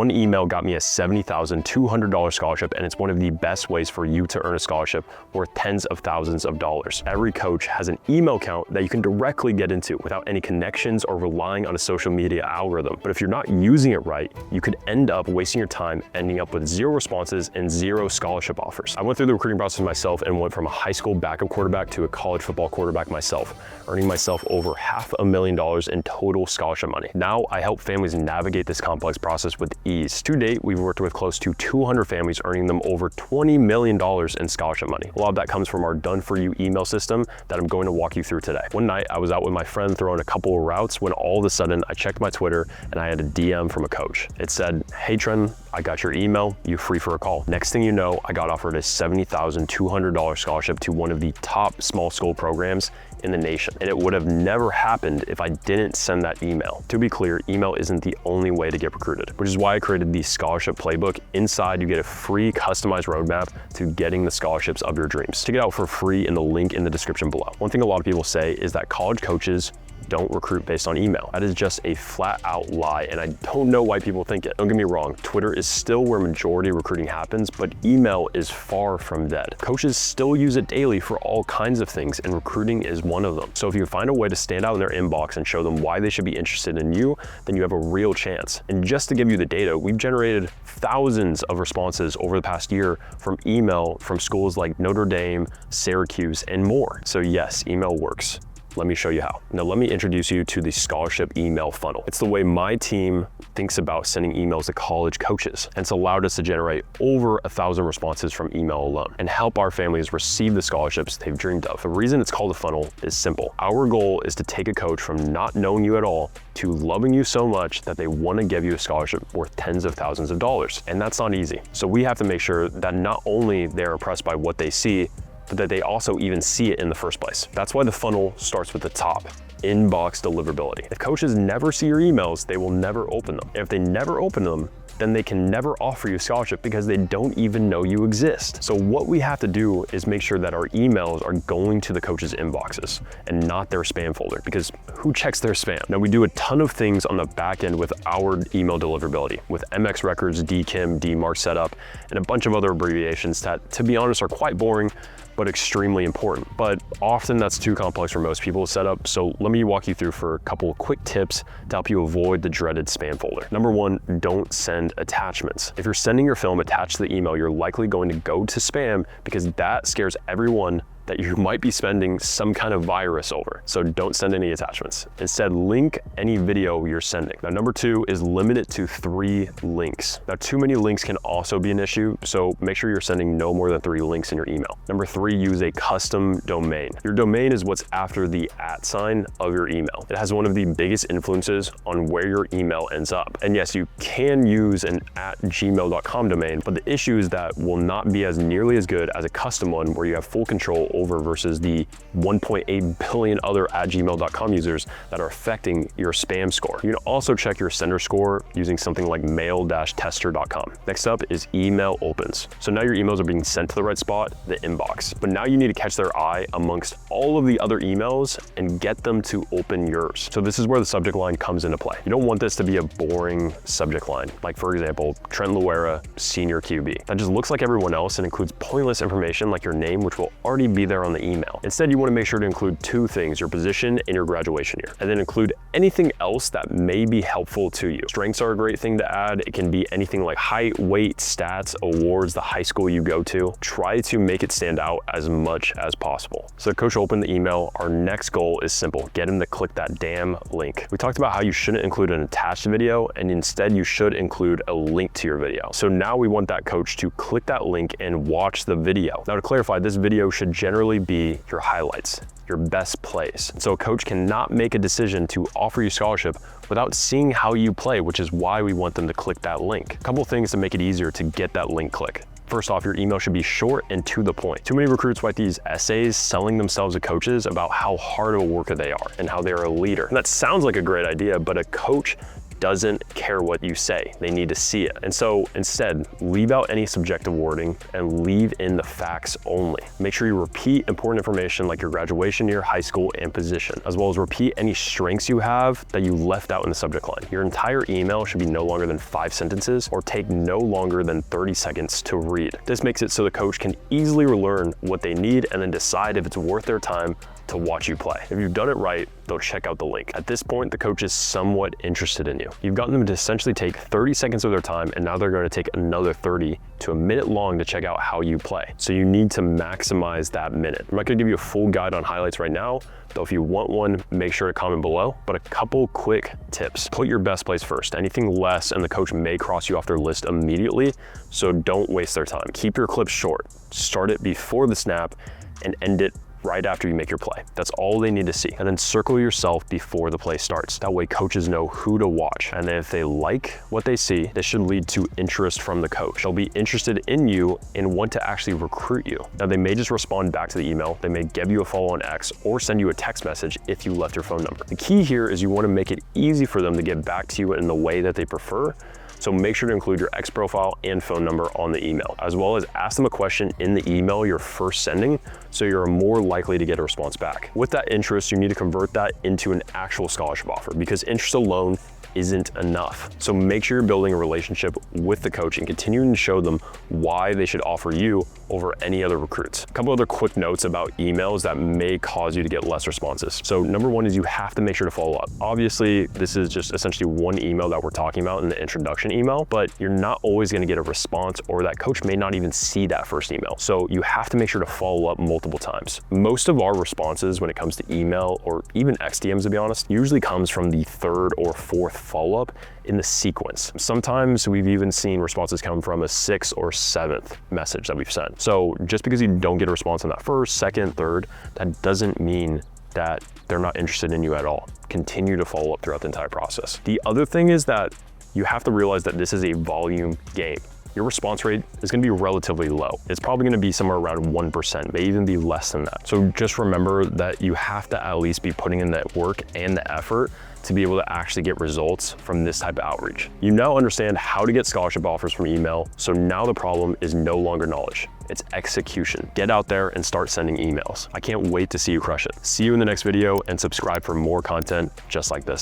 One email got me a $70,200 scholarship, and it's one of the best ways for you to earn a scholarship worth tens of thousands of dollars. Every coach has an email account that you can directly get into without any connections or relying on a social media algorithm. But if you're not using it right, you could end up wasting your time, ending up with 0 responses and 0 scholarship offers. I went through the recruiting process myself and went from a high school backup quarterback to a college football quarterback myself, earning myself over $500,000 in total scholarship money. Now I help families navigate this complex process with ease. To date, we've worked with close to 200 families, earning them over $20 million in scholarship money. A lot of that comes from our done-for-you email system that I'm going to walk you through today. One night, I was out with my friend throwing a couple of routes when all of a sudden I checked my Twitter and I had a DM from a coach. It said, "Hey Trenton, I got your email, you free for a call." Next thing you know, I got offered a $70,200 scholarship to one of the top small school programs in the nation. And it would have never happened if I didn't send that email. To be clear, email isn't the only way to get recruited, which is why I created the scholarship playbook. Inside, you get a free customized roadmap to getting the scholarships of your dreams. Check it out for free in the link in the description below. One thing a lot of people say is that college coaches don't recruit based on email. That is just a flat out lie, and I don't know why people think it. Don't get me wrong, Twitter is still where majority of recruiting happens, but email is far from dead. Coaches still use it daily for all kinds of things, and recruiting is one of them. So if you find a way to stand out in their inbox and show them why they should be interested in you, then you have a real chance. And just to give you the data, we've generated thousands of responses over the past year from email from schools like Notre Dame, Syracuse, and more. So yes, email works. Let me show you how. Now let me introduce you to the scholarship email funnel. It's the way my team thinks about sending emails to college coaches, and it's allowed us to generate over 1,000 responses from email alone and help our families receive the scholarships they've dreamed of. The reason it's called a funnel is simple. Our goal is to take a coach from not knowing you at all to loving you so much that they want to give you a scholarship worth tens of thousands of dollars. And that's not easy. So we have to make sure that not only they're impressed by what they see, but that they also even see it in the first place. That's why the funnel starts with the top, inbox deliverability. If coaches never see your emails, they will never open them. And if they never open them, then they can never offer you a scholarship because they don't even know you exist. So what we have to do is make sure that our emails are going to the coaches' inboxes and not their spam folder, because who checks their spam? Now, we do a ton of things on the back end with our email deliverability, with MX records, DKIM, DMARC setup, and a bunch of other abbreviations that, to be honest, are quite boring, but extremely important. But often that's too complex for most people to set up. So let me walk you through for a couple of quick tips to help you avoid the dreaded spam folder. Number one, don't send attachments. If you're sending your film attached to the email, you're likely going to go to spam because that scares everyone that you might be spending some kind of virus over. So don't send any attachments. Instead, link any video you're sending. Now, number two is limit it to 3 links. Now, too many links can also be an issue, so make sure you're sending no more than 3 links in your email. Number 3, use a custom domain. Your domain is what's after the @ of your email. It has one of the biggest influences on where your email ends up. And yes, you can use an @gmail.com domain, but the issue is that will not be as nearly as good as a custom one where you have full control over versus the 1.8 billion other @gmail.com users that are affecting your spam score. You can also check your sender score using something like mail-tester.com. Next up is email opens. So now your emails are being sent to the right spot, the inbox. But now you need to catch their eye amongst all of the other emails and get them to open yours. So this is where the subject line comes into play. You don't want this to be a boring subject line. Like, for example, Trenton Luera, senior QB. That just looks like everyone else and includes pointless information like your name, which will already be there on the email. Instead, you want to make sure to include 2 things, your position and your graduation year, and then include anything else that may be helpful to you. Strengths are a great thing to add. It can be anything like height, weight, stats, awards, the high school you go to. Try to make it stand out as much as possible. So coach opened the email. Our next goal is simple. Get him to click that damn link. We talked about how you shouldn't include an attached video, and instead you should include a link to your video. So now we want that coach to click that link and watch the video. Now, to clarify, this video should generally be your highlights, your best plays. So a coach cannot make a decision to offer you scholarship without seeing how you play, which is why we want them to click that link. A couple things to make it easier to get that link click. First off, your email should be short and to the point. Too many recruits write these essays selling themselves to coaches about how hard of a worker they are and how they're a leader. And that sounds like a great idea, but a coach doesn't care what you say. They need to see it. And so instead, leave out any subjective wording and leave in the facts only. Make sure you repeat important information like your graduation year, high school, and position, as well as repeat any strengths you have that you left out in the subject line. Your entire email should be no longer than 5 sentences or take no longer than 30 seconds to read. This makes it so the coach can easily learn what they need and then decide if it's worth their time to watch you play. If you've done it right, they'll check out the link. At this point, the coach is somewhat interested in you. You've gotten them to essentially take 30 seconds of their time, and now they're going to take another 30 to a minute long to check out how you play. So you need to maximize that minute. I'm not going to give you a full guide on highlights right now, though if you want one, make sure to comment below. But a couple quick tips. Put your best plays first. Anything less and the coach may cross you off their list immediately, so don't waste their time. Keep your clips short. Start it before the snap and end it right after you make your play. That's all they need to see. And then circle yourself before the play starts. That way coaches know who to watch. And then if they like what they see, this should lead to interest from the coach. They'll be interested in you and want to actually recruit you. Now they may just respond back to the email. They may give you a follow on X or send you a text message if you left your phone number. The key here is you want to make it easy for them to get back to you in the way that they prefer. So make sure to include your X profile and phone number on the email, as well as ask them a question in the email you're first sending, so you're more likely to get a response back. With that interest, you need to convert that into an actual scholarship offer, because interest alone isn't enough. So make sure you're building a relationship with the coach and continuing to show them why they should offer you over any other recruits. A couple other quick notes about emails that may cause you to get less responses. So number one is you have to make sure to follow up. Obviously, this is just essentially one email that we're talking about in the introduction email, but you're not always gonna get a response, or that coach may not even see that first email. So you have to make sure to follow up multiple times. Most of our responses when it comes to email or even XDMs, to be honest, usually comes from the 3rd or 4th follow-up in the sequence. Sometimes we've even seen responses come from a 6th or 7th message that we've sent. So just because you don't get a response on that 1st, 2nd, 3rd, that doesn't mean that they're not interested in you at all. Continue to follow up throughout the entire process. The other thing is that you have to realize that this is a volume game. Your response rate is gonna be relatively low. It's probably gonna be somewhere around 1%, may even be less than that. So just remember that you have to at least be putting in that work and the effort to be able to actually get results from this type of outreach. You now understand how to get scholarship offers from email, so now the problem is no longer knowledge, it's execution. Get out there and start sending emails. I can't wait to see you crush it. See you in the next video, and subscribe for more content just like this.